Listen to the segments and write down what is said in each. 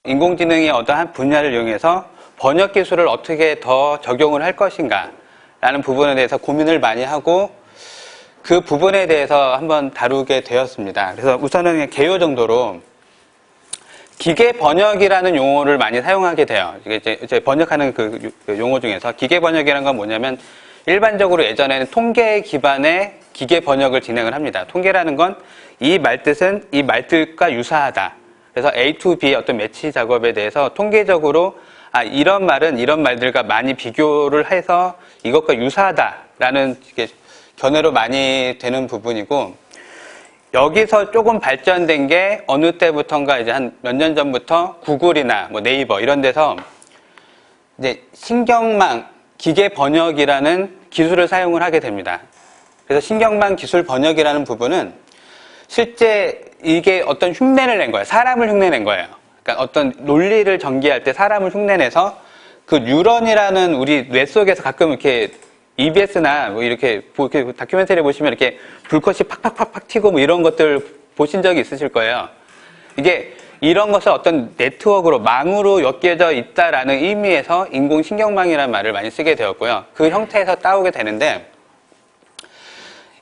인공지능의 어떠한 분야를 이용해서 번역 기술을 어떻게 더 적용을 할 것인가 라는 부분에 대해서 고민을 많이 하고 그 부분에 대해서 한번 다루게 되었습니다. 그래서 우선은 개요 정도로 기계 번역이라는 용어를 많이 사용하게 돼요. 이제 번역하는 그 용어 중에서 기계 번역이라는 건 뭐냐면 일반적으로 예전에는 통계 기반의 기계 번역을 진행을 합니다. 통계라는 건 이 말뜻은 이 말뜻과 유사하다. 그래서 A to B의 어떤 매치 작업에 대해서 통계적으로 이런 말은 이런 말들과 많이 비교를 해서 이것과 유사하다라는 견해로 많이 되는 부분이고, 여기서 조금 발전된 게 어느 때부턴가 이제 한 몇 년 전부터 구글이나 뭐 네이버 이런 데서 이제 신경망 기계 번역이라는 기술을 사용을 하게 됩니다. 그래서 신경망 기술 번역이라는 부분은 실제 이게 어떤 흉내를 낸 거예요. 사람을 흉내낸 거예요. 그러니까 어떤 논리를 전개할 때 사람을 흉내내서 그 뉴런이라는 우리 뇌 속에서 가끔 이렇게 EBS나 뭐 이렇게 다큐멘터리 보시면 이렇게 불꽃이 팍팍팍팍 튀고 뭐 이런 것들 보신 적이 있으실 거예요. 이게 이런 것을 어떤 네트워크로 망으로 엮여져 있다라는 의미에서 인공신경망이라는 말을 많이 쓰게 되었고요. 그 형태에서 따오게 되는데,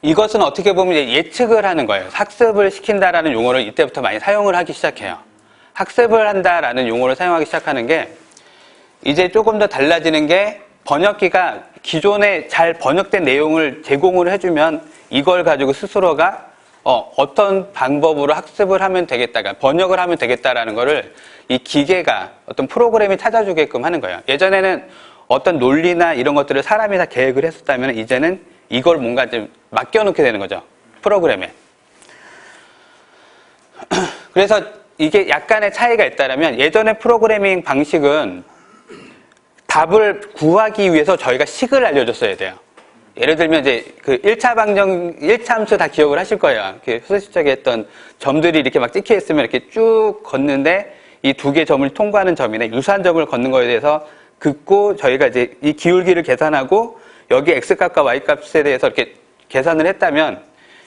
이것은 어떻게 보면 이제 예측을 하는 거예요. 학습을 시킨다라는 용어를 이때부터 많이 사용을 하기 시작해요. 학습을 한다라는 용어를 사용하기 시작하는 게 이제 조금 더 달라지는 게, 번역기가 기존에 잘 번역된 내용을 제공을 해주면 이걸 가지고 스스로가 어떤 방법으로 학습을 하면 되겠다, 그러니까 번역을 하면 되겠다라는 거를 이 기계가 어떤 프로그램이 찾아주게끔 하는 거예요. 예전에는 어떤 논리나 이런 것들을 사람이 다 계획을 했었다면 이제는 이걸 뭔가 좀 맡겨놓게 되는 거죠. 프로그램에. 그래서 이게 약간의 차이가 있다면, 예전의 프로그래밍 방식은 답을 구하기 위해서 저희가 식을 알려줬어야 돼요. 예를 들면 이제 그 1차 방정, 1차 함수 다 기억을 하실 거예요. 수시적에 했던 점들이 이렇게 막 찍혀 있으면 이렇게 쭉 걷는데 이 두 개 점을 통과하는 점이나 유사한 점을 걷는 거에 대해서 긋고 저희가 이제 이 기울기를 계산하고 여기 X값과 Y값에 대해서 이렇게 계산을 했다면,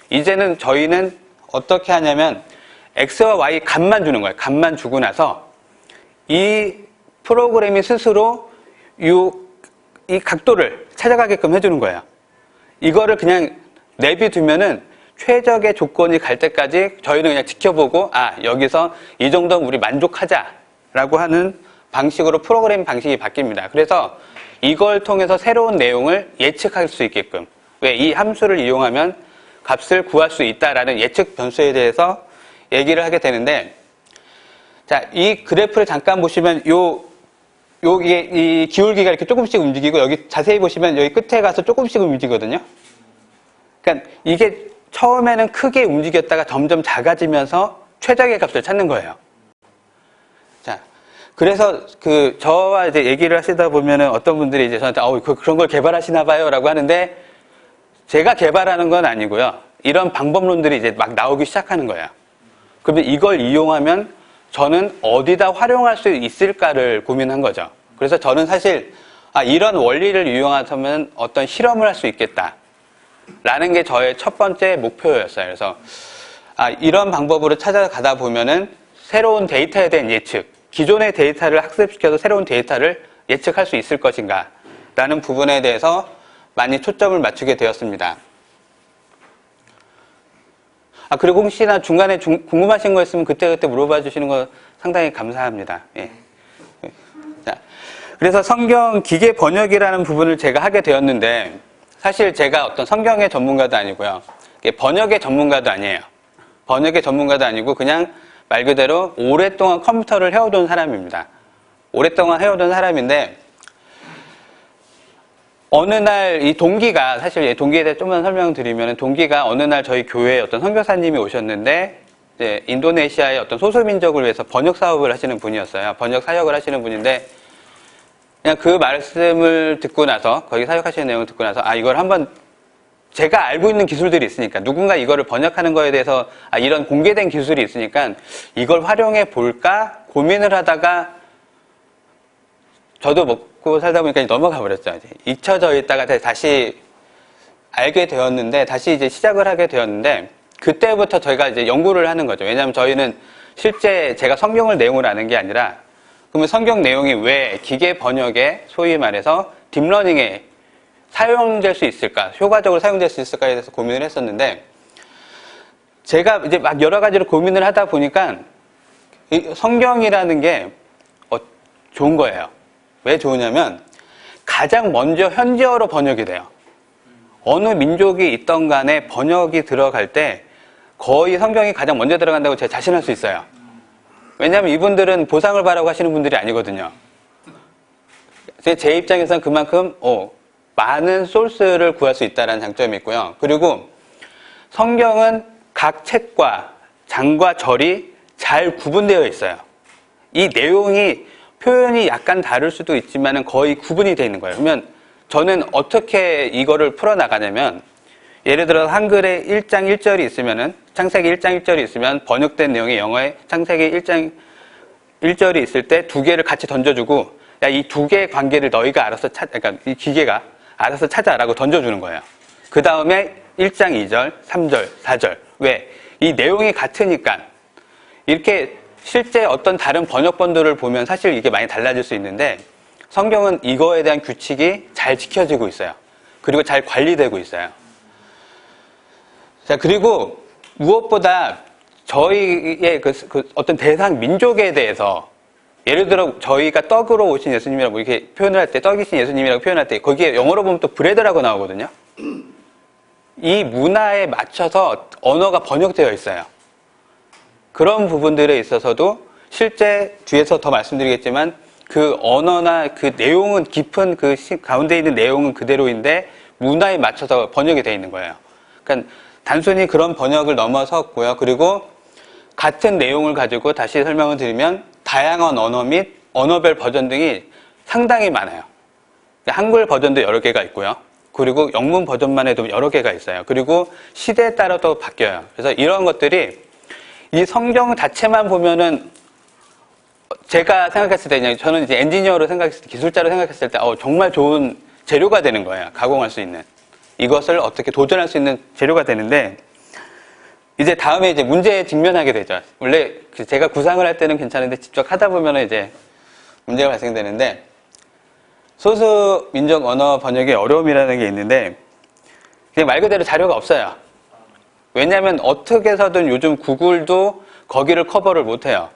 이제는 저희는 어떻게 하냐면 X와 Y 값만 주는 거예요. 값만 주고 나서 이 프로그램이 스스로 이 각도를 찾아가게끔 해주는 거예요. 이거를 그냥 내비두면은 최적의 조건이 갈 때까지 저희는 그냥 지켜보고, 여기서 이 정도면 우리 만족하자라고 하는 방식으로 프로그램 방식이 바뀝니다. 그래서 이걸 통해서 새로운 내용을 예측할 수 있게끔, 왜 이 함수를 이용하면 값을 구할 수 있다라는 예측 변수에 대해서 얘기를 하게 되는데, 자, 이 그래프를 잠깐 보시면 이 기울기가 이렇게 조금씩 움직이고, 여기 자세히 보시면 여기 끝에 가서 조금씩 움직이거든요. 그러니까 이게 처음에는 크게 움직였다가 점점 작아지면서 최적의 값을 찾는 거예요. 자, 그래서 저와 이제 얘기를 하시다 보면은 어떤 분들이 이제 저한테 그런 걸 개발하시나 봐요 라고 하는데, 제가 개발하는 건 아니고요. 이런 방법론들이 이제 막 나오기 시작하는 거예요. 그러면 이걸 이용하면 저는 어디다 활용할 수 있을까를 고민한 거죠. 그래서 저는 사실 이런 원리를 이용하면 어떤 실험을 할 수 있겠다 라는 게 저의 첫 번째 목표였어요. 그래서 이런 방법으로 찾아가다 보면은 새로운 데이터에 대한 예측, 기존의 데이터를 학습시켜서 새로운 데이터를 예측할 수 있을 것인가 라는 부분에 대해서 많이 초점을 맞추게 되었습니다. 그리고 혹시나 중간에 궁금하신 거 있으면 그때그때 물어봐 주시는 거 상당히 감사합니다. 예. 자, 그래서 성경 기계 번역이라는 부분을 제가 하게 되었는데, 사실 제가 어떤 성경의 전문가도 아니고요. 번역의 전문가도 아니에요. 번역의 전문가도 아니고 그냥 말 그대로 오랫동안 컴퓨터를 해오던 사람입니다. 오랫동안 해오던 사람인데, 어느 날 이 동기가, 사실 동기에 대해 좀만 설명드리면, 동기가 어느 날 저희 교회에 어떤 선교사님이 오셨는데, 이제 인도네시아의 어떤 소수민족을 위해서 번역 사업을 하시는 분이었어요. 번역 사역을 하시는 분인데, 그냥 그 말씀을 듣고 나서, 거기 사역하시는 내용을 듣고 나서, 이걸 한번 제가 알고 있는 기술들이 있으니까, 누군가 이거를 번역하는 거에 대해서 이런 공개된 기술이 있으니까 이걸 활용해 볼까 고민을 하다가, 저도 먹고 살다 보니까 넘어가 버렸죠. 이제 잊혀져 있다가 다시 알게 되었는데, 다시 이제 시작을 하게 되었는데, 그때부터 저희가 이제 연구를 하는 거죠. 왜냐하면 저희는 실제 제가 성경을 내용을 아는 게 아니라 그러면 성경 내용이 왜 기계 번역에 소위 말해서 딥러닝에 사용될 수 있을까? 효과적으로 사용될 수 있을까에 대해서 고민을 했었는데, 제가 이제 막 여러 가지로 고민을 하다 보니까 이 성경이라는 게 좋은 거예요. 왜 좋으냐면 가장 먼저 현지어로 번역이 돼요. 어느 민족이 있던 간에 번역이 들어갈 때 거의 성경이 가장 먼저 들어간다고 제가 자신할 수 있어요. 왜냐하면 이분들은 보상을 바라고 하시는 분들이 아니거든요. 제 입장에서는 그만큼 많은 소스를 구할 수 있다는 장점이 있고요. 그리고 성경은 각 책과 장과 절이 잘 구분되어 있어요. 이 내용이 표현이 약간 다를 수도 있지만 거의 구분이 되어 있는 거예요. 그러면 저는 어떻게 이거를 풀어나가냐면, 예를 들어 한글에 1장 1절이 있으면은, 창세기 1장 1절이 있으면 번역된 내용이 영어에 창세기 1장 1절이 있을 때 두 개를 같이 던져주고, 야, 이 두 개의 관계를 너희가 알아서 그러니까 이 기계가 알아서 찾아라고 던져주는 거예요. 그 다음에 1장 2절, 3절, 4절. 왜? 이 내용이 같으니까. 이렇게 실제 어떤 다른 번역본들을 보면 사실 이게 많이 달라질 수 있는데, 성경은 이거에 대한 규칙이 잘 지켜지고 있어요. 그리고 잘 관리되고 있어요. 자, 그리고 무엇보다 저희의 그 어떤 대상 민족에 대해서, 예를 들어 저희가 떡으로 오신 예수님이라고 이렇게 표현을 할 때, 떡이신 예수님이라고 표현할 때 거기에 영어로 보면 또 브레드라고 나오거든요. 이 문화에 맞춰서 언어가 번역되어 있어요. 그런 부분들에 있어서도 실제 뒤에서 더 말씀드리겠지만 그 언어나 그 내용은 깊은 그 가운데 있는 내용은 그대로인데 문화에 맞춰서 번역이 되어 있는 거예요. 그러니까 단순히 그런 번역을 넘어섰고요. 그리고 같은 내용을 가지고 다시 설명을 드리면 다양한 언어 및 언어별 버전 등이 상당히 많아요. 한글 버전도 여러 개가 있고요. 그리고 영문 버전만 해도 여러 개가 있어요. 그리고 시대에 따라 또 바뀌어요. 그래서 이런 것들이 이 성경 자체만 보면은 제가 생각했을 때, 저는 이제 엔지니어로 생각했을 때, 기술자로 생각했을 때, 정말 좋은 재료가 되는 거예요. 가공할 수 있는. 이것을 어떻게 도전할 수 있는 재료가 되는데, 이제 다음에 이제 문제에 직면하게 되죠. 원래 제가 구상을 할 때는 괜찮은데 직접 하다 보면은 이제 문제가 발생되는데, 소수 민족 언어 번역의 어려움이라는 게 있는데, 그냥 말 그대로 자료가 없어요. 왜냐하면 어떻게 해서든 요즘 구글도 거기를 커버를 못해요.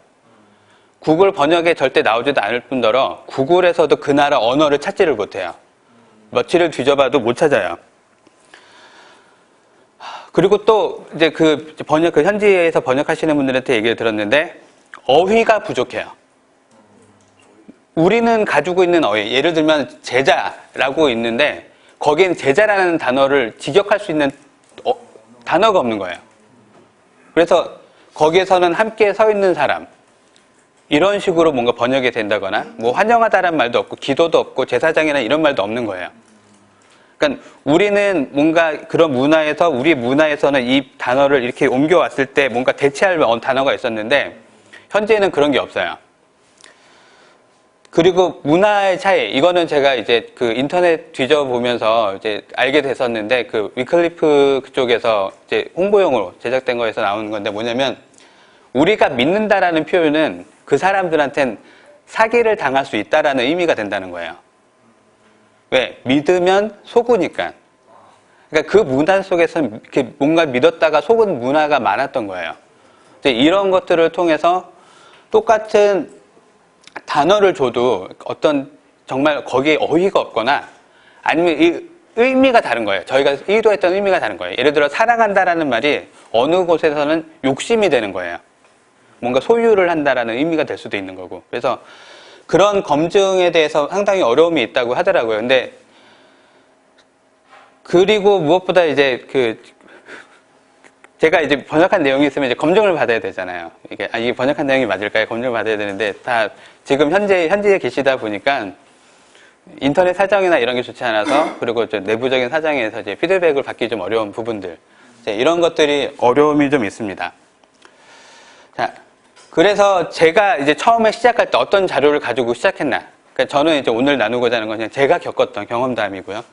구글 번역에 절대 나오지도 않을 뿐더러 구글에서도 그 나라 언어를 찾지를 못해요. 며칠을 뒤져봐도 못 찾아요. 그리고 또 이제 그 현지에서 번역하시는 분들한테 얘기를 들었는데 어휘가 부족해요. 우리는 가지고 있는 어휘, 예를 들면 제자라고 있는데 거기엔 제자라는 단어를 직역할 수 있는 단어가 없는 거예요. 그래서 거기에서는 함께 서 있는 사람, 이런 식으로 뭔가 번역이 된다거나, 뭐 환영하다라는 말도 없고 기도도 없고 제사장이나 이런 말도 없는 거예요. 그러니까 우리는 뭔가 그런 문화에서, 우리 문화에서는 이 단어를 이렇게 옮겨왔을 때 뭔가 대체할 단어가 있었는데 현재는 그런 게 없어요. 그리고 문화의 차이, 이거는 제가 이제 그 인터넷 뒤져보면서 이제 알게 됐었는데, 그 위클리프 그쪽에서 이제 홍보용으로 제작된 거에서 나오는 건데 뭐냐면, 우리가 믿는다라는 표현은 그 사람들한텐 사기를 당할 수 있다라는 의미가 된다는 거예요. 왜? 믿으면 속으니까. 그러니까 그 문화 속에서는 이렇게 뭔가 믿었다가 속은 문화가 많았던 거예요. 이제 이런 것들을 통해서 똑같은 단어를 줘도 어떤 정말 거기에 어휘가 없거나 아니면 이 의미가 다른 거예요. 저희가 의도했던 의미가 다른 거예요. 예를 들어 사랑한다라는 말이 어느 곳에서는 욕심이 되는 거예요. 뭔가 소유를 한다라는 의미가 될 수도 있는 거고. 그래서 그런 검증에 대해서 상당히 어려움이 있다고 하더라고요. 근데 그리고 무엇보다 이제 제가 이제 번역한 내용이 있으면 이제 검증을 받아야 되잖아요. 이게 번역한 내용이 맞을까요? 검증을 받아야 되는데, 다 지금 현지에 계시다 보니까 인터넷 사정이나 이런 게 좋지 않아서, 그리고 내부적인 사정에서 이제 피드백을 받기 좀 어려운 부분들, 이런 것들이 어려움이 좀 있습니다. 자, 그래서 제가 이제 처음에 시작할 때 어떤 자료를 가지고 시작했나? 그러니까 저는 이제 오늘 나누고자 하는 건 그냥 제가 겪었던 경험담이고요.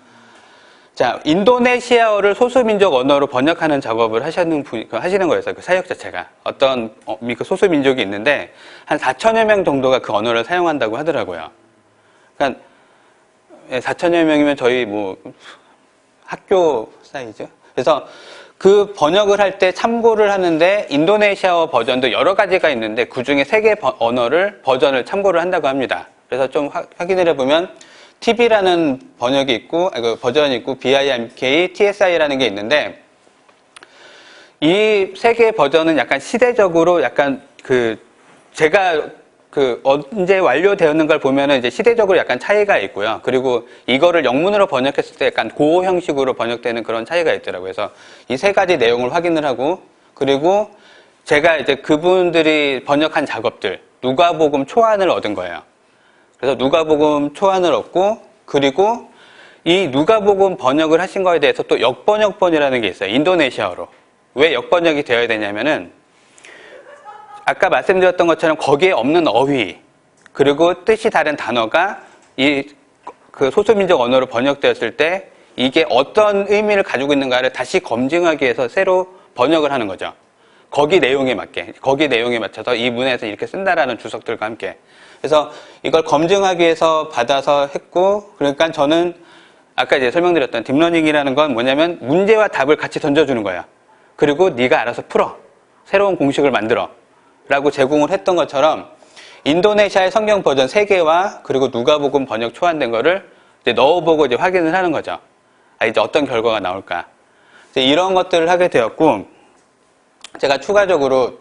자, 인도네시아어를 소수민족 언어로 번역하는 작업을 하시는 거였어요. 그 사역 자체가. 어떤 그 소수민족이 있는데, 한 4천여 명 정도가 그 언어를 사용한다고 하더라고요. 그러니까, 4천여 명이면 저희 뭐, 학교 사이즈? 그래서 그 번역을 할 때 참고를 하는데, 인도네시아어 버전도 여러 가지가 있는데, 그 중에 3개 버전을 참고를 한다고 합니다. 그래서 좀 확인을 해보면, TV라는 번역이 있고, 버전이 있고, BIMK, TSI라는 게 있는데, 이 3개 버전은 약간 시대적으로 약간 제가 언제 완료되었는 걸 보면은 이제 시대적으로 약간 차이가 있고요. 그리고 이거를 영문으로 번역했을 때 약간 고어 형식으로 번역되는 그런 차이가 있더라고요. 그래서 이 3가지 내용을 확인을 하고, 그리고 제가 이제 그분들이 번역한 작업들, 누가복음 초안을 얻은 거예요. 그래서 누가복음 초안을 얻고, 그리고 이 누가복음 번역을 하신 거에 대해서 또 역번역본이라는 게 있어요. 인도네시아어로. 왜 역번역이 되어야 되냐면은, 아까 말씀드렸던 것처럼 거기에 없는 어휘, 그리고 뜻이 다른 단어가 그 소수민족 언어로 번역되었을 때 이게 어떤 의미를 가지고 있는가를 다시 검증하기 위해서 새로 번역을 하는 거죠. 거기 내용에 맞춰서 이 문에서 이렇게 쓴다라는 주석들과 함께. 그래서 이걸 검증하기 위해서 받아서 했고, 그러니까 저는 아까 이제 설명드렸던 딥러닝이라는 건 뭐냐면 문제와 답을 같이 던져주는 거야. 그리고 네가 알아서 풀어. 새로운 공식을 만들어. 라고 제공을 했던 것처럼 인도네시아의 성경 버전 3개와 그리고 누가복음 번역 초안된 거를 이제 넣어보고 이제 확인을 하는 거죠. 이제 어떤 결과가 나올까. 이제 이런 것들을 하게 되었고, 제가 추가적으로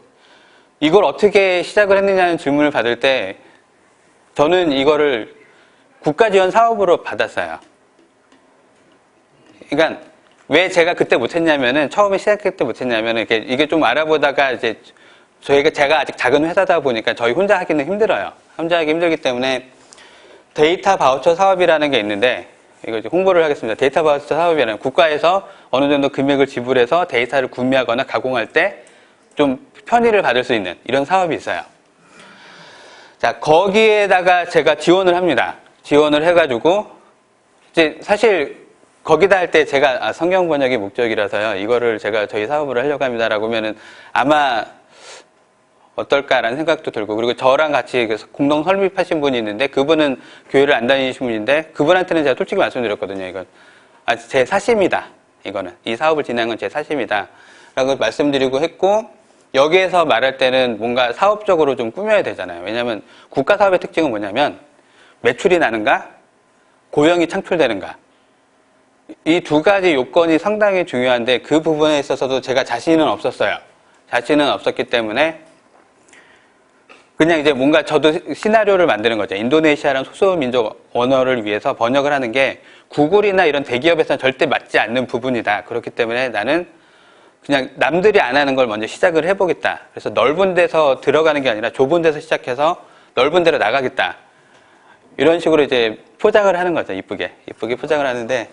이걸 어떻게 시작을 했느냐는 질문을 받을 때 저는 이거를 국가지원 사업으로 받았어요. 그러니까 왜 제가 그때 못했냐면은, 처음에 시작할 때 못했냐면은 이게 좀 알아보다가 이제 제가 아직 작은 회사다 보니까 저희 혼자 하기는 힘들어요. 혼자 하기 힘들기 때문에 데이터 바우처 사업이라는 게 있는데, 이거 이제 홍보를 하겠습니다. 데이터 바우처 사업이라는, 국가에서 어느 정도 금액을 지불해서 데이터를 구매하거나 가공할 때 좀 편의를 받을 수 있는 이런 사업이 있어요. 자, 거기에다가 제가 지원을 합니다. 지원을 해가지고, 이제 사실 거기다 할 때 제가 성경 번역이 목적이라서요, 이거를 제가 저희 사업으로 하려고 합니다라고 하면은 아마 어떨까라는 생각도 들고, 그리고 저랑 같이 공동 설립하신 분이 있는데, 그분은 교회를 안 다니신 분인데, 그분한테는 제가 솔직히 말씀드렸거든요. 이건 제 사심이다. 이거는 이 사업을 진행한 건 제 사심이다 라고 말씀드리고 했고, 여기에서 말할 때는 뭔가 사업적으로 좀 꾸며야 되잖아요. 왜냐하면 국가 사업의 특징은 뭐냐면 매출이 나는가, 고용이 창출되는가, 이 2가지 요건이 상당히 중요한데, 그 부분에 있어서도 제가 자신은 없었어요. 자신은 없었기 때문에 그냥 이제 뭔가 저도 시나리오를 만드는 거죠. 인도네시아랑 소수민족 언어를 위해서 번역을 하는 게 구글이나 이런 대기업에서는 절대 맞지 않는 부분이다. 그렇기 때문에 나는 그냥 남들이 안 하는 걸 먼저 시작을 해보겠다. 그래서 넓은 데서 들어가는 게 아니라 좁은 데서 시작해서 넓은 데로 나가겠다. 이런 식으로 이제 포장을 하는 거죠. 이쁘게 포장을 하는데,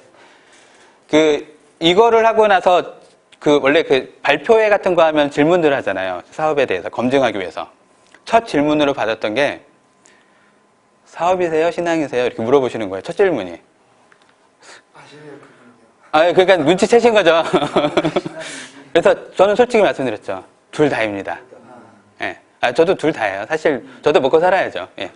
이거를 하고 나서 원래 발표회 같은 거 하면 질문들을 하잖아요. 사업에 대해서 검증하기 위해서. 첫 질문으로 받았던 게, 사업이세요? 신앙이세요? 이렇게 물어보시는 거예요. 첫 질문이. 그러니까 눈치채신 거죠. 그래서 저는 솔직히 말씀드렸죠. 둘 다입니다. 예. 저도 둘 다예요. 사실 저도 먹고 살아야죠. 예.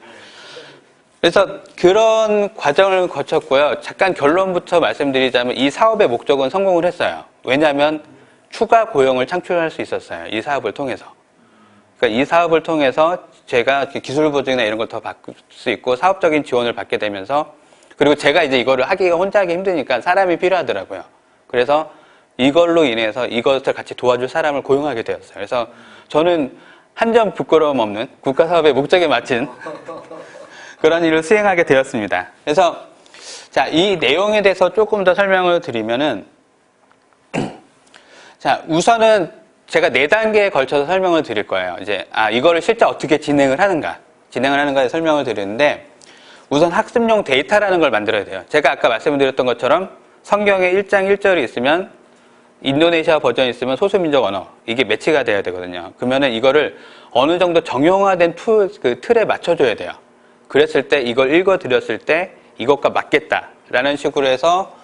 그래서 그런 과정을 거쳤고요. 잠깐 결론부터 말씀드리자면 이 사업의 목적은 성공을 했어요. 왜냐하면 추가 고용을 창출할 수 있었어요. 이 사업을 통해서. 그러니까 이 사업을 통해서 제가 기술 보증이나 이런 걸 더 받을 수 있고, 사업적인 지원을 받게 되면서, 그리고 제가 이제 이거를 혼자 하기 힘드니까 사람이 필요하더라고요. 그래서 이걸로 인해서 이것을 같이 도와줄 사람을 고용하게 되었어요. 그래서 저는 한 점 부끄러움 없는 국가 사업의 목적에 맞춘 그런 일을 수행하게 되었습니다. 그래서 자, 이 내용에 대해서 조금 더 설명을 드리면은, 자, 우선은 제가 4단계에 걸쳐서 설명을 드릴 거예요. 이제, 이거를 실제 어떻게 진행을 하는가에 설명을 드리는데, 우선 학습용 데이터라는 걸 만들어야 돼요. 제가 아까 말씀드렸던 것처럼 성경에 1장 1절이 있으면, 인도네시아 버전이 있으면 소수민족 언어, 이게 매치가 돼야 되거든요. 그러면은 이거를 어느 정도 정형화된 틀에 맞춰줘야 돼요. 그랬을 때 이걸 읽어드렸을 때 이것과 맞겠다라는 식으로 해서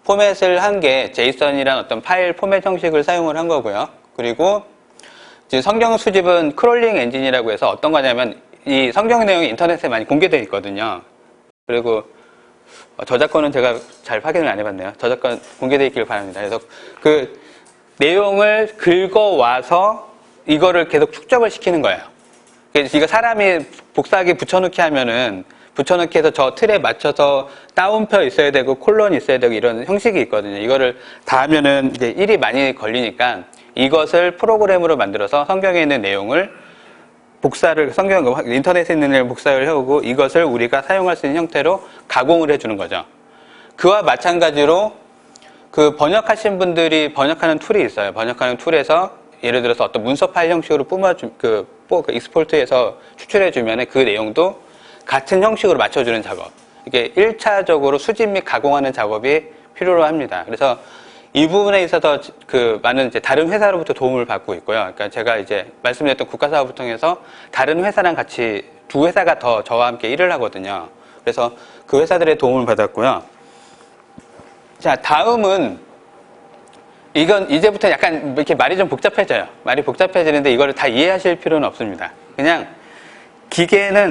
포맷을 한 게 제이슨이란 어떤 파일 포맷 형식을 사용을 한 거고요. 그리고 이제 성경 수집은 크롤링 엔진이라고 해서 어떤 거냐면 이 성경 내용이 인터넷에 많이 공개되어 있거든요. 그리고 저작권은 제가 잘 확인을 안 해봤네요. 저작권 공개되어 있길 바랍니다. 그래서 그 내용을 긁어와서 이거를 계속 축적을 시키는 거예요. 그래서 이거 사람이 복사하기 붙여넣기 하면은 붙여넣기 해서 저 틀에 맞춰서 따옴표 있어야 되고 콜론 있어야 되고 이런 형식이 있거든요. 이거를 다 하면은 이제 일이 많이 걸리니까 이것을 프로그램으로 만들어서 성경에 있는 내용을 복사를 인터넷에 있는 내용을 복사를 해오고 이것을 우리가 사용할 수 있는 형태로 가공을 해주는 거죠. 그와 마찬가지로 그 번역하신 분들이 번역하는 툴이 있어요. 번역하는 툴에서 예를 들어서 어떤 문서 파일 형식으로 익스포트해서 추출해주면 그 내용도 같은 형식으로 맞춰주는 작업. 이게 1차적으로 수집 및 가공하는 작업이 필요로 합니다. 그래서 이 부분에 있어서 많은 이제 다른 회사로부터 도움을 받고 있고요. 그러니까 제가 이제 말씀드렸던 국가사업을 통해서 다른 회사랑 같이 두 회사가 더 저와 함께 일을 하거든요. 그래서 그 회사들의 도움을 받았고요. 자, 다음은 이건 이제부터 약간 이렇게 말이 좀 복잡해져요. 말이 복잡해지는데 이거를 다 이해하실 필요는 없습니다. 그냥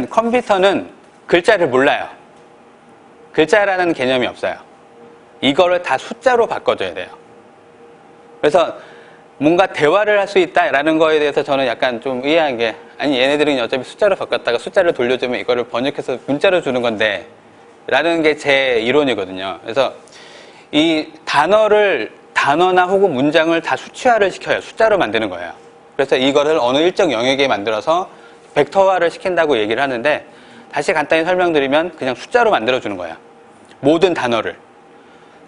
컴퓨터는 글자를 몰라요. 글자라는 개념이 없어요. 이거를 다 숫자로 바꿔줘야 돼요. 그래서 뭔가 대화를 할 수 있다라는 거에 대해서 저는 약간 좀 의아한 게 아니 얘네들은 어차피 숫자로 바꿨다가 숫자를 돌려주면 이거를 번역해서 문자로 주는 건데 라는 게 제 이론이거든요. 그래서 이 단어나 혹은 문장을 다 수치화를 시켜요. 숫자로 만드는 거예요. 그래서 이거를 어느 일정 영역에 만들어서 벡터화를 시킨다고 얘기를 하는데 다시 간단히 설명드리면 그냥 숫자로 만들어주는 거예요. 모든 단어를.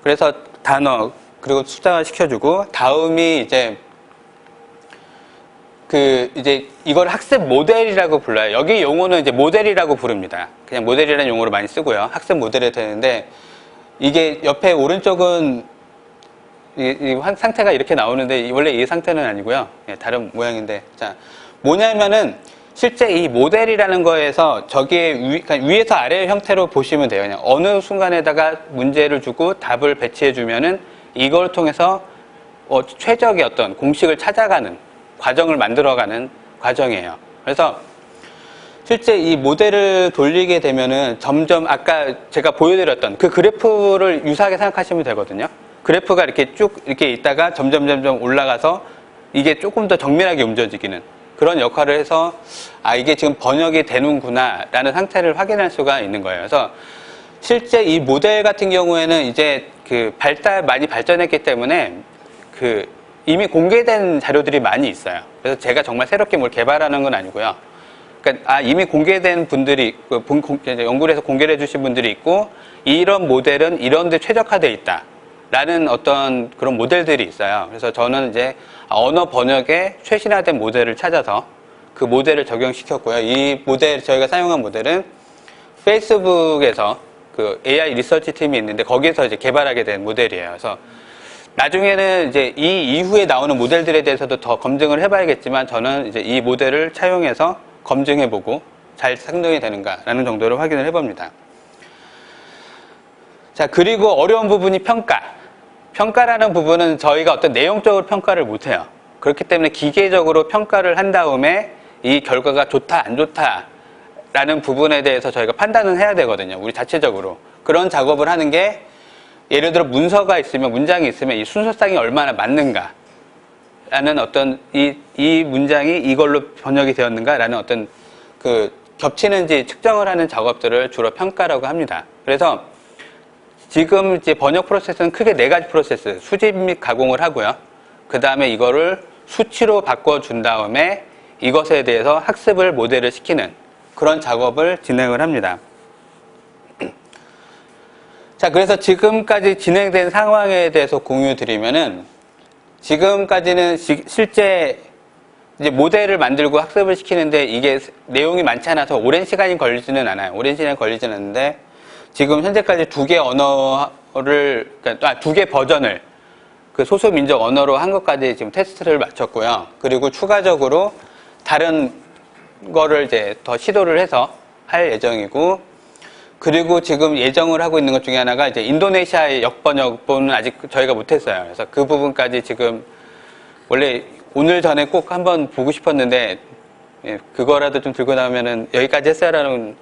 그래서 단어 그리고 숫자화 시켜주고 다음이 이제 이걸 학습 모델이라고 불러요. 여기 용어는 이제 모델이라고 부릅니다. 그냥 모델이라는 용어로 많이 쓰고요. 학습 모델이 되는데 이게 옆에 오른쪽은 이 상태가 이렇게 나오는데 원래 이 상태는 아니고요. 다른 모양인데 자 뭐냐면은 실제 이 모델이라는 거에서 저기에 그러니까 위에서 아래 형태로 보시면 돼요. 그냥 어느 순간에다가 문제를 주고 답을 배치해 주면은 이걸 통해서 최적의 어떤 공식을 찾아가는 과정을 만들어가는 과정이에요. 그래서 실제 이 모델을 돌리게 되면은 점점 아까 제가 보여드렸던 그 그래프를 유사하게 생각하시면 되거든요. 그래프가 이렇게 쭉 이렇게 있다가 점점 올라가서 이게 조금 더 정밀하게 움직이는 그런 역할을 해서 이게 지금 번역이 되는구나 라는 상태를 확인할 수가 있는 거예요. 그래서 실제 이 모델 같은 경우에는 이제 많이 발전했기 때문에 이미 공개된 자료들이 많이 있어요. 그래서 제가 정말 새롭게 뭘 개발하는 건 아니고요. 그러니까 이미 공개된 분들이 연구를 해서 공개를 해주신 분들이 있고 이런 모델은 이런 데 최적화되어 있다 라는 어떤 그런 모델들이 있어요. 그래서 저는 이제 언어 번역에 최신화된 모델을 찾아서 그 모델을 적용시켰고요. 이 모델 저희가 사용한 모델은 페이스북에서 AI 리서치 팀이 있는데 거기에서 이제 개발하게 된 모델이에요. 그래서 나중에는 이제 이 이후에 나오는 모델들에 대해서도 더 검증을 해봐야겠지만 저는 이제 이 모델을 차용해서 검증해보고 잘 상정이 되는가라는 정도로 확인을 해봅니다. 자, 그리고 어려운 부분이 평가. 평가라는 부분은 저희가 어떤 내용적으로 평가를 못해요. 그렇기 때문에 기계적으로 평가를 한 다음에 이 결과가 좋다, 안 좋다 라는 부분에 대해서 저희가 판단은 해야 되거든요. 우리 자체적으로. 그런 작업을 하는 게 예를 들어 문서가 있으면 문장이 있으면 이 순서상이 얼마나 맞는가 라는 어떤 이 문장이 이걸로 번역이 되었는가 라는 어떤 겹치는지 측정을 하는 작업들을 주로 평가라고 합니다. 그래서 지금 이제 번역 프로세스는 크게 4가지 프로세스, 수집 및 가공을 하고요. 그 다음에 이거를 수치로 바꿔준 다음에 이것에 대해서 학습을 모델을 시키는 그런 작업을 진행을 합니다. 자, 그래서 지금까지 진행된 상황에 대해서 공유 드리면은 지금까지는 실제 이제 모델을 만들고 학습을 시키는데 이게 내용이 많지 않아서 오랜 시간이 걸리지는 않아요. 오랜 시간이 걸리지는 않는데 지금 현재까지 2개 언어를, 그러니까 2개 버전을 소수민족 언어로 한 것까지 지금 테스트를 마쳤고요. 그리고 추가적으로 다른 거를 이제 더 시도를 해서 할 예정이고, 그리고 지금 예정을 하고 있는 것 중에 하나가 이제 인도네시아의 역번역본은 아직 저희가 못했어요. 그래서 그 부분까지 지금 원래 오늘 전에 꼭 한번 보고 싶었는데 예, 그거라도 좀 들고 나오면은 여기까지 했어야라는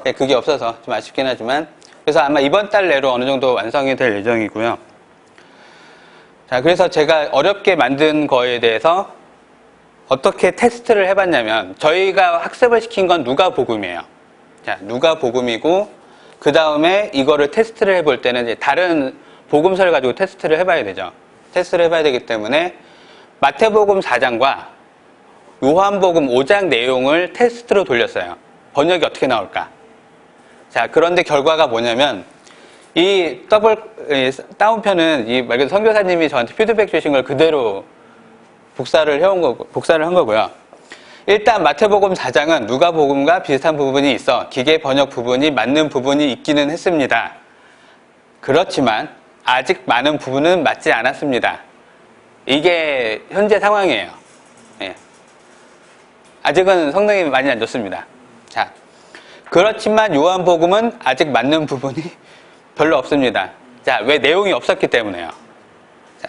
예, 그게 없어서 좀 아쉽긴 하지만 그래서 아마 이번 달 내로 어느 정도 완성이 될 예정이고요. 자, 그래서 제가 어렵게 만든 거에 대해서 어떻게 테스트를 해봤냐면 저희가 학습을 시킨 건 누가복음이에요. 자, 누가복음이고 그 다음에 이거를 테스트를 해볼 때는 이제 다른 복음서를 가지고 테스트를 해봐야 되죠. 테스트를 해봐야 되기 때문에 마태복음 4장과 요한복음 5장 내용을 테스트로 돌렸어요. 번역이 어떻게 나올까? 자, 그런데 결과가 뭐냐면 이 다운편은 말 그대로 선교사님이 저한테 피드백 주신 걸 그대로 복사를 한 거고요. 일단 마태복음 4장은 누가복음과 비슷한 부분이 있어 기계 번역 부분이 맞는 부분이 있기는 했습니다. 그렇지만 아직 많은 부분은 맞지 않았습니다. 이게 현재 상황이에요. 예. 아직은 성능이 많이 안 좋습니다. 자, 그렇지만 요한복음은 아직 맞는 부분이 별로 없습니다. 자, 왜 내용이 없었기 때문에요. 자,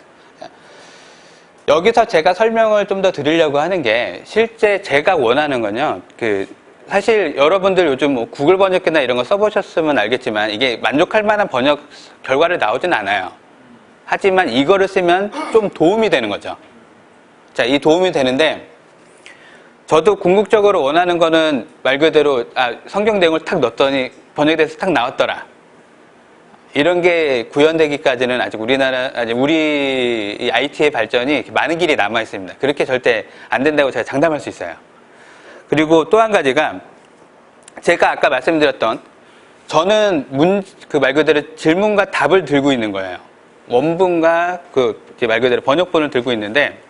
여기서 제가 설명을 좀 더 드리려고 하는 게 실제 제가 원하는 건요. 사실 여러분들 요즘 뭐 구글 번역기나 이런 거 써보셨으면 알겠지만 이게 만족할 만한 번역 결과를 나오진 않아요. 하지만 이거를 쓰면 좀 도움이 되는 거죠. 자, 이 도움이 되는데 저도 궁극적으로 원하는 거는 말 그대로 성경 내용을 탁 넣었더니 번역이 돼서 탁 나왔더라. 이런 게 구현되기까지는 아직 우리 이 IT의 발전이 많은 길이 남아 있습니다. 그렇게 절대 안 된다고 제가 장담할 수 있어요. 그리고 또 한 가지가 제가 아까 말씀드렸던 저는 말 그대로 질문과 답을 들고 있는 거예요. 원문과 말 그대로 번역본을 들고 있는데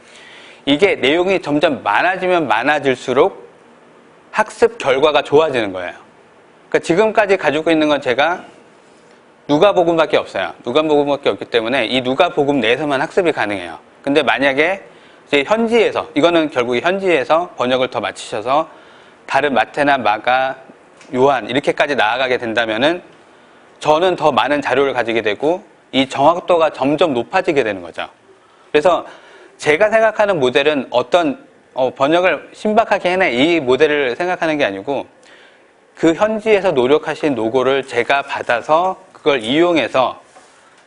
이게 내용이 점점 많아지면 많아질수록 학습 결과가 좋아지는 거예요. 그러니까 지금까지 가지고 있는 건 제가 누가복음밖에 없어요. 누가복음밖에 없기 때문에 이 누가복음 내에서만 학습이 가능해요. 근데 만약에 이제 현지에서 이거는 결국 현지에서 번역을 더 맞추셔서 다른 마태나 마가, 요한 이렇게까지 나아가게 된다면은 저는 더 많은 자료를 가지게 되고 이 정확도가 점점 높아지게 되는 거죠. 그래서 제가 생각하는 모델은 어떤 번역을 신박하게 해내 이 모델을 생각하는 게 아니고 그 현지에서 노력하신 노고를 제가 받아서 그걸 이용해서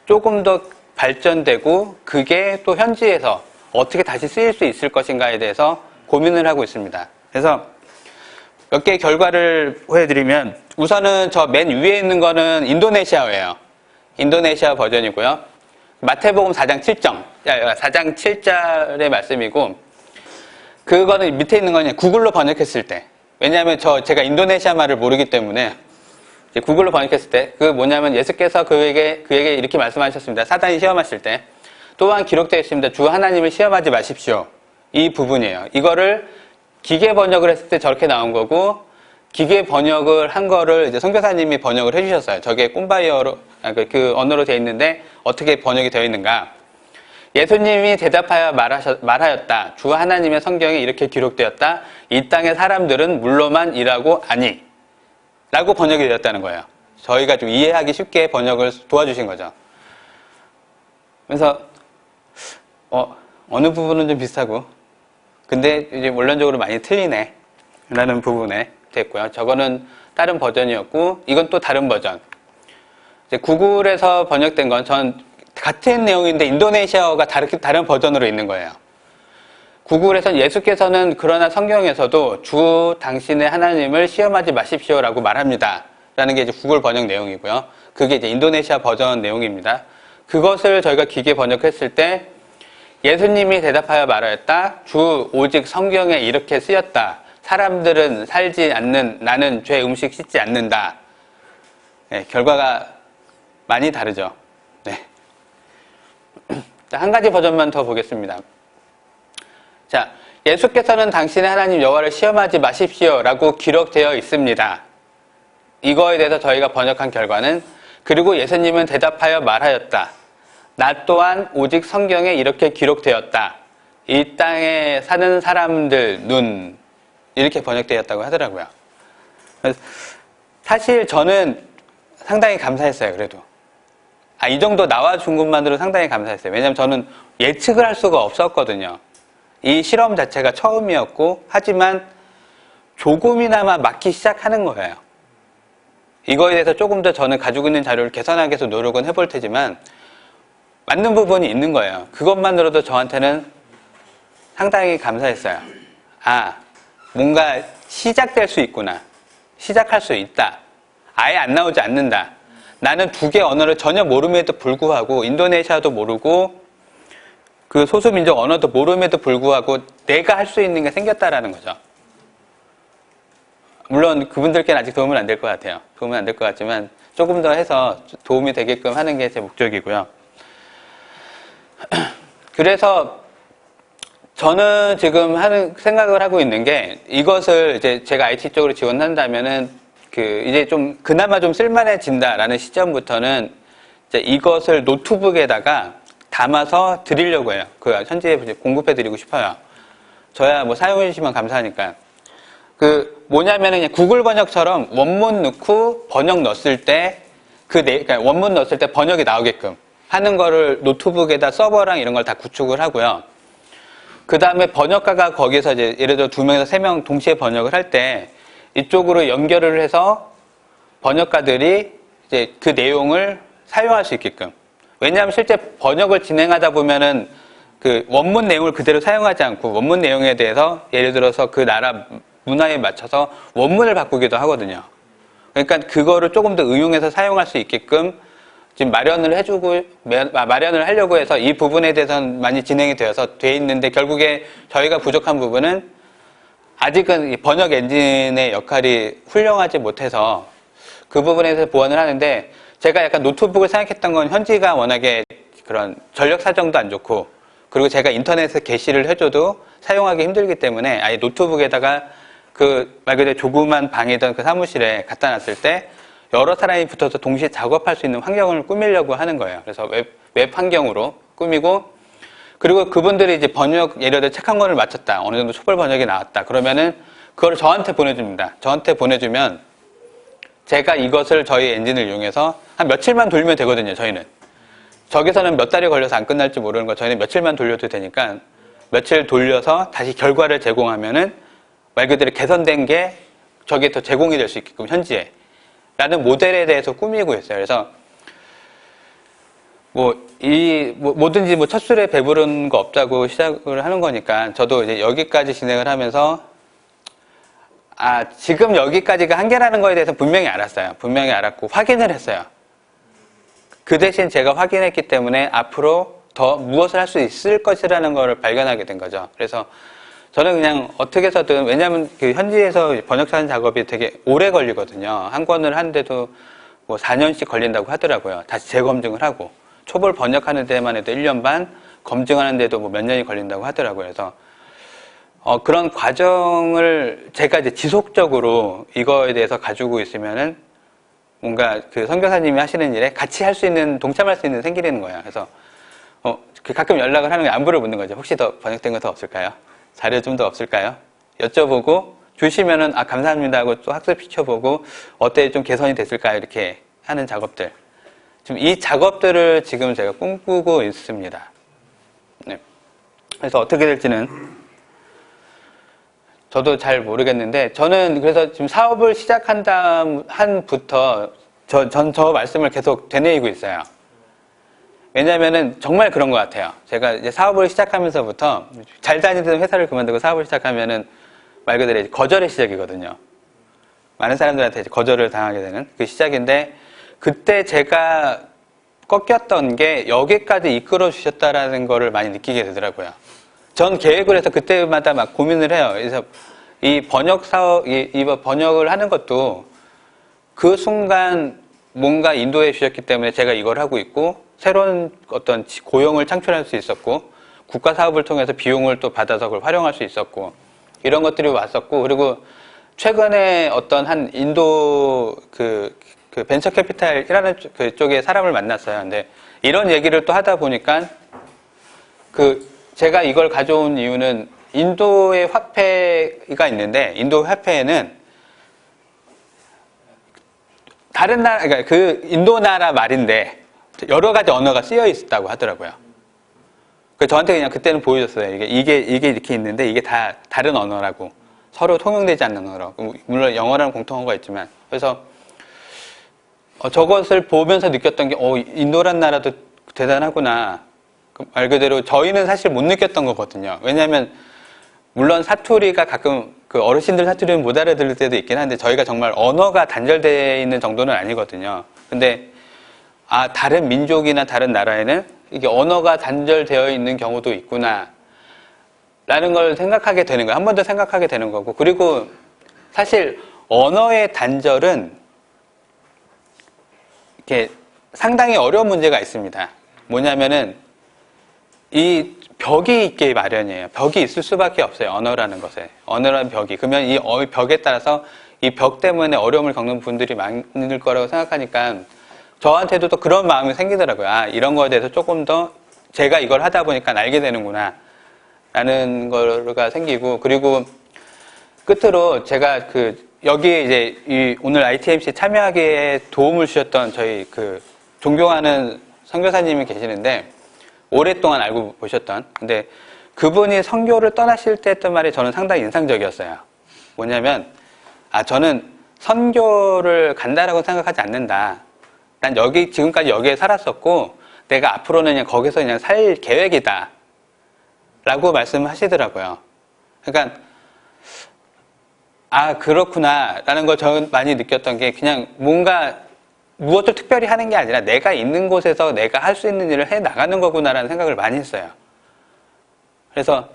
조금 더 발전되고 그게 또 현지에서 어떻게 다시 쓰일 수 있을 것인가에 대해서 고민을 하고 있습니다. 그래서 몇 개의 결과를 보여드리면 우선은 저 맨 위에 있는 거는 인도네시아어예요. 인도네시아 버전이고요. 마태복음 4장 7절, 4장 7절의 말씀이고 그거는 밑에 있는 거는 구글로 번역했을 때 왜냐하면 제가 인도네시아 말을 모르기 때문에 구글로 번역했을 때 뭐냐면 예수께서 그에게 이렇게 말씀하셨습니다. 사단이 시험하실 때 또한 기록되어 있습니다. 주 하나님을 시험하지 마십시오. 이 부분이에요. 이거를 기계 번역을 했을 때 저렇게 나온 거고 기계 번역을 한 거를 이제 선교사님이 번역을 해주셨어요. 저게 꼼바이어로 그 언어로 되어 있는데 어떻게 번역이 되어 있는가? 예수님이 대답하여 말하였다. 주 하나님의 성경에 이렇게 기록되었다. 이 땅의 사람들은 물로만 일하고 아니. 라고 번역이 되었다는 거예요. 저희가 좀 이해하기 쉽게 번역을 도와주신 거죠. 그래서 어느 부분은 좀 비슷하고 근데 이제 원론적으로 많이 틀리네 라는 부분에 됐고요. 저거는 다른 버전이었고 이건 또 다른 버전. 이제 구글에서 번역된 건 전 같은 내용인데 인도네시아어가 다른 버전으로 있는 거예요. 구글에서는 예수께서는 그러나 성경에서도 주 당신의 하나님을 시험하지 마십시오라고 말합니다. 라는 게 이제 구글 번역 내용이고요. 그게 이제 인도네시아 버전 내용입니다. 그것을 저희가 기계 번역했을 때 예수님이 대답하여 말하였다. 주 오직 성경에 이렇게 쓰였다. 사람들은 살지 않는 나는 죄 음식 씻지 않는다. 네, 결과가 많이 다르죠. 네. 자, 한 가지 버전만 더 보겠습니다. 자, 예수께서는 당신의 하나님 여호와를 시험하지 마십시오 라고 기록되어 있습니다. 이거에 대해서 저희가 번역한 결과는 그리고 예수님은 대답하여 말하였다. 나 또한 오직 성경에 이렇게 기록되었다. 이 땅에 사는 사람들 눈 이렇게 번역되었다고 하더라고요. 사실 저는 상당히 감사했어요. 그래도 이 정도 나와준 것만으로 상당히 감사했어요. 왜냐하면 저는 예측을 할 수가 없었거든요. 이 실험 자체가 처음이었고, 하지만 조금이나마 맞기 시작하는 거예요. 이거에 대해서 조금 더 저는 가지고 있는 자료를 개선하기 위해서 노력은 해볼 테지만 맞는 부분이 있는 거예요. 그것만으로도 저한테는 상당히 감사했어요. 뭔가 시작될 수 있구나. 시작할 수 있다. 아예 안 나오지 않는다. 나는 두 개 언어를 전혀 모름에도 불구하고, 인도네시아도 모르고 그 소수민족 언어도 모름에도 불구하고 내가 할 수 있는 게 생겼다라는 거죠. 물론 그분들께는 아직 도움은 안 될 것 같아요. 도움은 안 될 것 같지만 조금 더 해서 도움이 되게끔 하는 게 제 목적이고요. 그래서 저는 지금 생각을 하고 있는 게, 이것을 이제 제가 IT 쪽으로 지원한다면은 이제 좀 그나마 좀 쓸만해진다라는 시점부터는 이제 이것을 노트북에다가 담아서 드리려고 해요. 현지에 공급해 드리고 싶어요. 저야 뭐 사용해 주시면 감사하니까. 뭐냐면은 그냥 구글 번역처럼 원문 넣고 번역 넣었을 때 그러니까 원문 넣었을 때 번역이 나오게끔 하는 거를 노트북에다 서버랑 이런 걸 다 구축을 하고요. 그 다음에 번역가가 거기서 이제 예를 들어 2명에서 3명 동시에 번역을 할 때 이쪽으로 연결을 해서 번역가들이 이제 그 내용을 사용할 수 있게끔. 왜냐하면 실제 번역을 진행하다 보면은 그 원문 내용을 그대로 사용하지 않고 원문 내용에 대해서 예를 들어서 그 나라 문화에 맞춰서 원문을 바꾸기도 하거든요. 그러니까 그거를 조금 더 응용해서 사용할 수 있게끔 지금 마련을 하려고 해서 이 부분에 대해서는 많이 진행이 돼 있는데, 결국에 저희가 부족한 부분은 아직은 이 번역 엔진의 역할이 훌륭하지 못해서 그 부분에 대해서 보완을 하는데, 제가 약간 노트북을 생각했던 건 현지가 워낙에 그런 전력 사정도 안 좋고, 그리고 제가 인터넷에 게시를 해줘도 사용하기 힘들기 때문에 아예 노트북에다가 말 그대로 조그만 방이던 그 사무실에 갖다 놨을 때 여러 사람이 붙어서 동시에 작업할 수 있는 환경을 꾸미려고 하는 거예요. 그래서 웹 환경으로 꾸미고, 그리고 그분들이 이제 번역, 예를 들어 책 한 권을 마쳤다. 어느 정도 초벌 번역이 나왔다. 그러면은 그걸 저한테 보내줍니다. 저한테 보내주면 제가 이것을 저희 엔진을 이용해서 한 며칠만 돌리면 되거든요, 저희는. 저기서는 몇 달이 걸려서 안 끝날지 모르는 거 저희는 며칠만 돌려도 되니까 며칠 돌려서 다시 결과를 제공하면은 말 그대로 개선된 게 저기에 더 제공이 될 수 있게끔 현지에 라는 모델에 대해서 꾸미고 있어요. 그래서 뭐든지 첫 술에 배부른 거 없다고 시작을 하는 거니까 저도 이제 여기까지 진행을 하면서 지금 여기까지가 한계라는 거에 대해서 분명히 알았어요. 분명히 알았고 확인을 했어요. 그 대신 제가 확인했기 때문에 앞으로 더 무엇을 할 수 있을 것이라는 걸 발견하게 된 거죠. 그래서 저는 그냥 어떻게 해서든, 왜냐하면 현지에서 번역하는 작업이 되게 오래 걸리거든요. 한 권을 하는데도 뭐 4년씩 걸린다고 하더라고요. 다시 재검증을 하고. 초벌 번역하는 데만 해도 1년 반, 검증하는데도 뭐 몇 년이 걸린다고 하더라고요. 그래서 그런 과정을 제가 이제 지속적으로 이거에 대해서 가지고 있으면은 뭔가 선교사님이 하시는 일에 같이 할 수 있는, 동참할 수 있는 생기는 거예요. 그래서 가끔 연락을 하는 게 안부를 묻는 거죠. 혹시 더 번역된 거 더 없을까요? 자료 좀 더 없을까요? 여쭤보고 주시면은 감사합니다 하고 또 학습시켜보고 어때 좀 개선이 됐을까요? 이렇게 하는 작업들. 지금 이 작업들을 지금 제가 꿈꾸고 있습니다. 네. 그래서 어떻게 될지는 저도 잘 모르겠는데, 저는 그래서 지금 사업을 시작한 한부터 저 말씀을 계속 되뇌이고 있어요. 왜냐면은 정말 그런 것 같아요. 제가 이제 사업을 시작하면서부터 잘 다니던 회사를 그만두고 사업을 시작하면은 말 그대로 이제 거절의 시작이거든요. 많은 사람들한테 이제 거절을 당하게 되는 그 시작인데, 그때 제가 꺾였던 게 여기까지 이끌어 주셨다라는 거를 많이 느끼게 되더라고요. 전 계획을 해서 그때마다 막 고민을 해요. 그래서 이 번역 사업, 이 번역을 하는 것도 그 순간 뭔가 인도해 주셨기 때문에 제가 이걸 하고 있고, 새로운 어떤 고용을 창출할 수 있었고, 국가 사업을 통해서 비용을 또 받아서 그걸 활용할 수 있었고, 이런 것들이 왔었고, 그리고 최근에 어떤 한 인도 그 벤처 캐피탈이라는 그쪽에 사람을 만났어요. 근데 이런 얘기를 또 하다 보니까 제가 이걸 가져온 이유는 인도의 화폐가 있는데, 인도 화폐에는 다른 나라, 그러니까 그 인도 나라 말인데 여러 가지 언어가 쓰여 있다고 하더라고요. 그 저한테 그냥 그때는 보여줬어요. 이게 이렇게 있는데 이게 다 다른 언어라고. 서로 통용되지 않는 언어라고. 물론 영어라는 공통어가 있지만. 그래서 저것을 보면서 느꼈던 게, 인도란 나라도 대단하구나. 말 그대로 저희는 사실 못 느꼈던 거거든요. 왜냐하면 물론 사투리가 가끔 그 어르신들 사투리는 못 알아들을 때도 있긴 한데 저희가 정말 언어가 단절되어 있는 정도는 아니거든요. 근데 다른 민족이나 다른 나라에는 이게 언어가 단절되어 있는 경우도 있구나 라는 걸 생각하게 되는 거예요. 한 번 더 생각하게 되는 거고. 그리고 사실 언어의 단절은 이렇게 상당히 어려운 문제가 있습니다. 뭐냐면은 이 벽이 있게 마련이에요. 벽이 있을 수밖에 없어요. 언어라는 것에. 언어라는 벽이. 그러면 이 벽에 따라서 이 벽 때문에 어려움을 겪는 분들이 많을 거라고 생각하니까 저한테도 또 그런 마음이 생기더라고요. 이런 거에 대해서 조금 더 제가 이걸 하다 보니까 알게 되는구나 라는 거가 생기고, 그리고 끝으로 제가 여기에 이제 오늘 ITMC 참여하기에 도움을 주셨던 저희 존경하는 선교사님이 계시는데 오랫동안 알고 보셨던, 근데 그분이 선교를 떠나실 때 했던 말이 저는 상당히 인상적이었어요. 뭐냐면 저는 선교를 간다라고 생각하지 않는다. 난 지금까지 여기에 살았었고 내가 앞으로는 그냥 거기서 그냥 살 계획이다 라고 말씀하시더라고요. 그러니까 그렇구나 라는 걸 저는 많이 느꼈던 게, 그냥 뭔가 무엇을 특별히 하는 게 아니라 내가 있는 곳에서 내가 할 수 있는 일을 해 나가는 거구나라는 생각을 많이 했어요. 그래서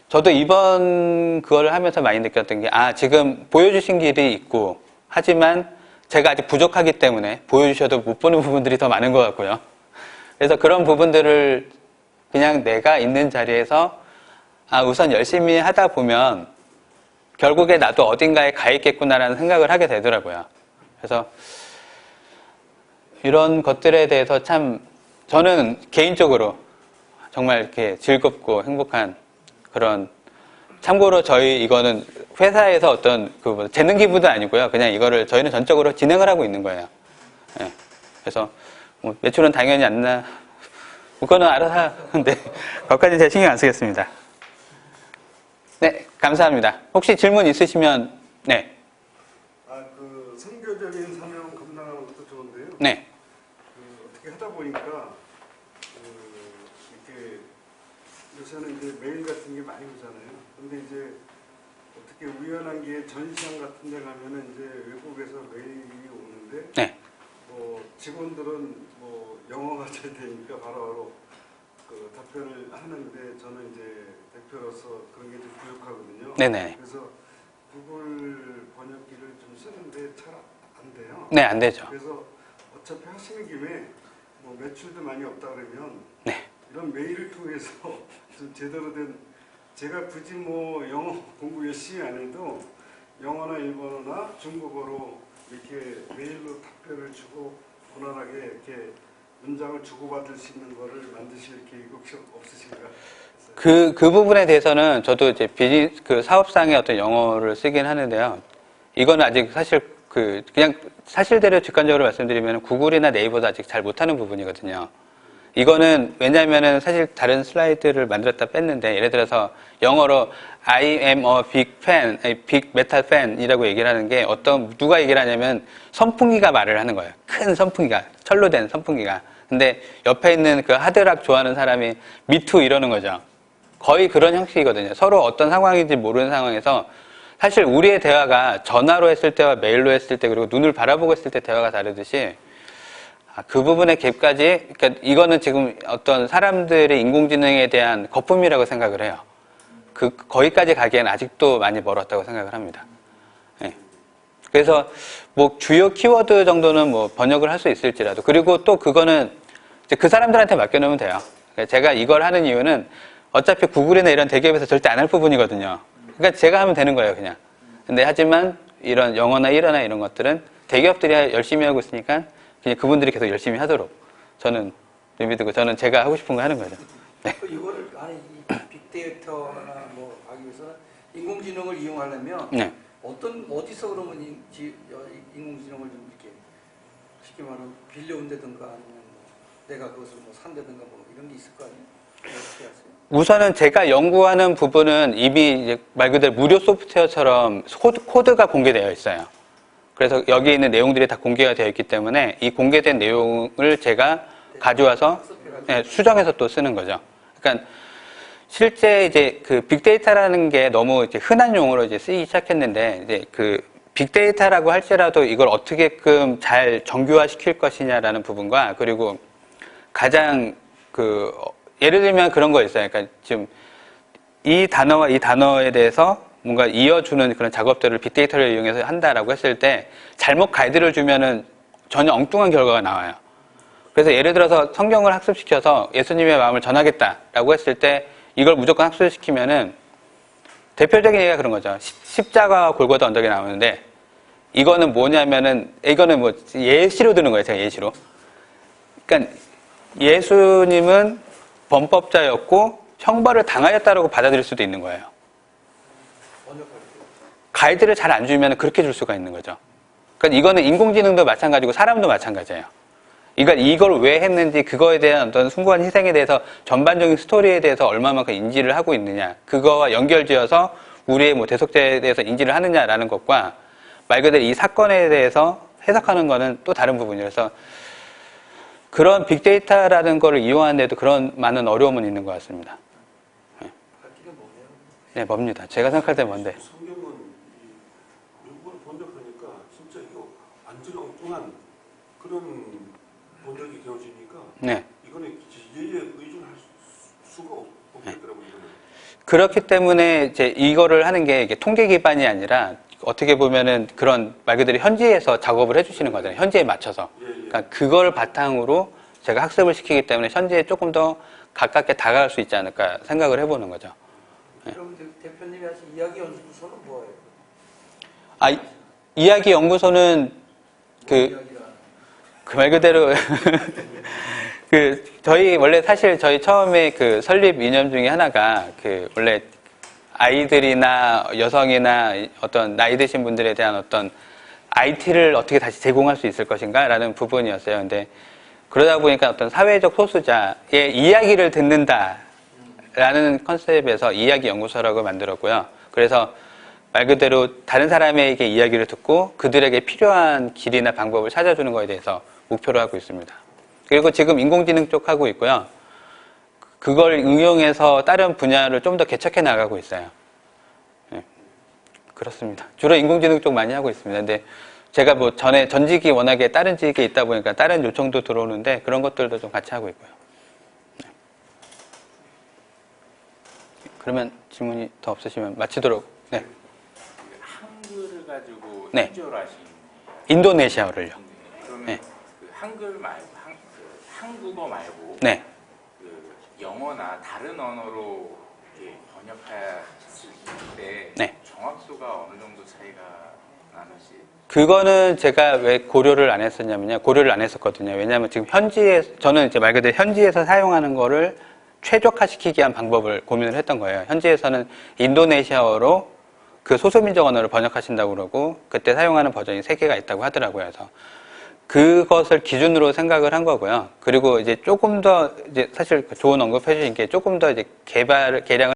저도 이번 그거를 하면서 많이 느꼈던 게, 지금 보여주신 길이 있고 하지만 제가 아직 부족하기 때문에 보여주셔도 못 보는 부분들이 더 많은 것 같고요. 그래서 그런 부분들을 그냥 내가 있는 자리에서 우선 열심히 하다 보면 결국에 나도 어딘가에 가 있겠구나라는 생각을 하게 되더라고요. 그래서 이런 것들에 대해서 참 저는 개인적으로 정말 이렇게 즐겁고 행복한 그런, 참고로 이거는 회사에서 어떤 재능 기부도 아니고요. 그냥 이거를 저희는 전적으로 진행을 하고 있는 거예요. 예. 그래서 매출은 당연히 안 그거는 알아서 하는데 거기까지는 제가 신경 안 쓰겠습니다. 네, 감사합니다. 혹시 질문 있으시면, 네. 선교적인 사명 감당하는 것도 좋은데요. 네. 어떻게 하다 보니까 이렇게 요새는 이제 메일 같은 게 많이 오잖아요. 근데 이제 어떻게 우연한 게 전시장 같은 데 가면은 이제 외국에서 메일이 오는데, 네. 직원들은 영어가 잘 되니까 바로 답변을 하는데 저는 이제 대표로서 그런 게 좀 부족하거든요. 네네. 그래서 구글 번역기를 좀 쓰는데 잘 안 돼요. 네, 안 되죠. 그래서 어차피 하시는 김에 매출도 많이 없다 그러면 네. 이런 메일을 통해서 좀 제대로 된, 제가 굳이 영어 공부 열심히 안 해도 영어나 일본어나 중국어로 이렇게 메일로 답변을 주고 원활하게 이렇게 문장을 주고받을 수 있는 거를 만드실 계획 혹시 없으신가? 그 부분에 대해서는 저도 이제 사업상의 어떤 영어를 쓰긴 하는데요. 이거는 아직 사실 그냥 사실대로 직관적으로 말씀드리면 구글이나 네이버도 아직 잘 못하는 부분이거든요. 이거는 왜냐면은 사실 다른 슬라이드를 만들었다 뺐는데, 예를 들어서 영어로 I am a big fan, big metal fan이라고 얘기를 하는 게 누가 얘기를 하냐면 선풍기가 말을 하는 거예요. 큰 선풍기가, 철로 된 선풍기가. 근데 옆에 있는 그 하드락 좋아하는 사람이 미투 이러는 거죠. 거의 그런 형식이거든요. 서로 어떤 상황인지 모르는 상황에서 사실 우리의 대화가 전화로 했을 때와 메일로 했을 때, 그리고 눈을 바라보고 했을 때 대화가 다르듯이 그 부분의 갭까지, 그러니까 이거는 지금 어떤 사람들의 인공지능에 대한 거품이라고 생각을 해요. 거기까지 가기에는 아직도 많이 멀었다고 생각을 합니다. 네. 그래서 주요 키워드 정도는 번역을 할 수 있을지라도, 그리고 또 그거는 이제 그 사람들한테 맡겨놓으면 돼요. 제가 이걸 하는 이유는 어차피 구글이나 이런 대기업에서 절대 안 할 부분이거든요. 그러니까 제가 하면 되는 거예요, 그냥. 근데 하지만 이런 영어나 일어나 이런 것들은 대기업들이 열심히 하고 있으니까 그냥 그분들이 계속 열심히 하도록 저는 믿고, 저는 제가 하고 싶은 거 하는 거죠. 네. 이거를 빅데이터나 하기 위해서는 인공지능을 이용하려면 네. 어디서 그러면 인공지능을 좀 이렇게 쉽게 말하면 빌려온다든가 아니면 뭐 내가 그것을 뭐 산다든가 뭐 이런 게 있을 거 아니에요? 어떻게 하세요? 우선은 제가 연구하는 부분은 이미 이제 말 그대로 무료 소프트웨어처럼 코드가 공개되어 있어요. 그래서 여기 있는 내용들이 다 공개가 되어 있기 때문에 이 공개된 내용을 제가 가져와서 수정해서 또 쓰는 거죠. 그러니까 실제 이제 그 빅데이터라는 게 너무 이제 흔한 용어로 이제 쓰이기 시작했는데 이제 그 빅데이터라고 할지라도 이걸 어떻게끔 잘 정교화 시킬 것이냐라는 부분과 그리고 가장 그 예를 들면 그런 거 있어요. 그러니까 지금 이 단어와 이 단어에 대해서 뭔가 이어주는 그런 작업들을 빅데이터를 이용해서 한다라고 했을 때 잘못 가이드를 주면은 전혀 엉뚱한 결과가 나와요. 그래서 예를 들어서 성경을 학습시켜서 예수님의 마음을 전하겠다라고 했을 때 이걸 무조건 학습시키면은 대표적인 얘기가 그런 거죠. 십자가와 골고다 언덕이 나오는데 이거는 뭐냐면은 이거는 뭐 예시로 드는 거예요. 제가 예시로. 그러니까 예수님은 범법자였고 형벌을 당하였다라고 받아들일 수도 있는 거예요. 가이드를 잘 안 주면 그렇게 줄 수가 있는 거죠. 그러니까 이거는 인공지능도 마찬가지고 사람도 마찬가지예요. 그러니까 이걸 왜 했는지 그거에 대한 어떤 숭고한 희생에 대해서 전반적인 스토리에 대해서 얼마만큼 인지를 하고 있느냐 그거와 연결지어서 우리의 뭐 대속죄에 대해서 인지를 하느냐라는 것과 말 그대로 이 사건에 대해서 해석하는 거는 또 다른 부분이라서 그런 빅데이터라는 거를 이용하는 데도 그런 많은 어려움은 있는 것 같습니다. 네, 뭡니다. 제가 생각할 때 뭔데? 성경은 일본을 번역하니까 진짜 이거 완전 엉뚱한 그런 번역이 되어지니까 네. 이거는 예에 의존할 수가 없겠더라고요. 이거는. 그렇기 때문에 이제 이거를 하는 게 이게 통계 기반이 아니라 어떻게 보면은 그런 말 그대로 현지에서 작업을 해주시는 거잖아요. 현지에 맞춰서. 그러니까 그걸 바탕으로 제가 학습을 시키기 때문에 현지에 조금 더 가깝게 다가갈 수 있지 않을까 생각을 해보는 거죠. 그럼 대표님이 하신 이야기 연구소는 뭐예요? 아, 이야기 연구소는 그 말 그대로 저희 원래 사실 저희 처음에 그 설립 이념 중에 하나가 그 원래 아이들이나 여성이나 어떤 나이 드신 분들에 대한 어떤 IT를 어떻게 다시 제공할 수 있을 것인가 라는 부분이었어요. 근데 그러다 보니까 어떤 사회적 소수자의 이야기를 듣는다 라는 컨셉에서 이야기 연구소라고 만들었고요. 그래서 말 그대로 다른 사람에게 이야기를 듣고 그들에게 필요한 길이나 방법을 찾아주는 것에 대해서 목표로 하고 있습니다. 그리고 지금 인공지능 쪽 하고 있고요. 그걸 응용해서 다른 분야를 좀 더 개척해 나가고 있어요. 네, 그렇습니다. 주로 인공지능 쪽 많이 하고 있습니다. 근데 제가 뭐 전직이 워낙에 다른 직에 있다 보니까 다른 요청도 들어오는데 그런 것들도 좀 같이 하고 있고요. 네. 그러면 질문이 더 없으시면 마치도록. 네. 한글을 가지고 네. 현지어로 하신 인도네시아어를요. 그러면 네. 그 한글 말고 한국어 말고 네. 그 영어나 다른 언어로 이렇게 번역했을 때 네. 정확도가 어느 정도 차이가 나는지. 그거는 제가 왜 고려를 안 했었냐면요. 고려를 안 했었거든요. 왜냐하면 지금 저는 이제 말 그대로 현지에서 사용하는 거를 최적화시키기 위한 방법을 고민을 했던 거예요. 현지에서는 인도네시아어로 그 소수민족 언어를 번역하신다고 그러고 그때 사용하는 버전이 3개가 있다고 하더라고요. 그래서 그것을 기준으로 생각을 한 거고요. 그리고 이제 조금 더 이제 사실 좋은 언급해 주신 게 조금 더 이제 개량을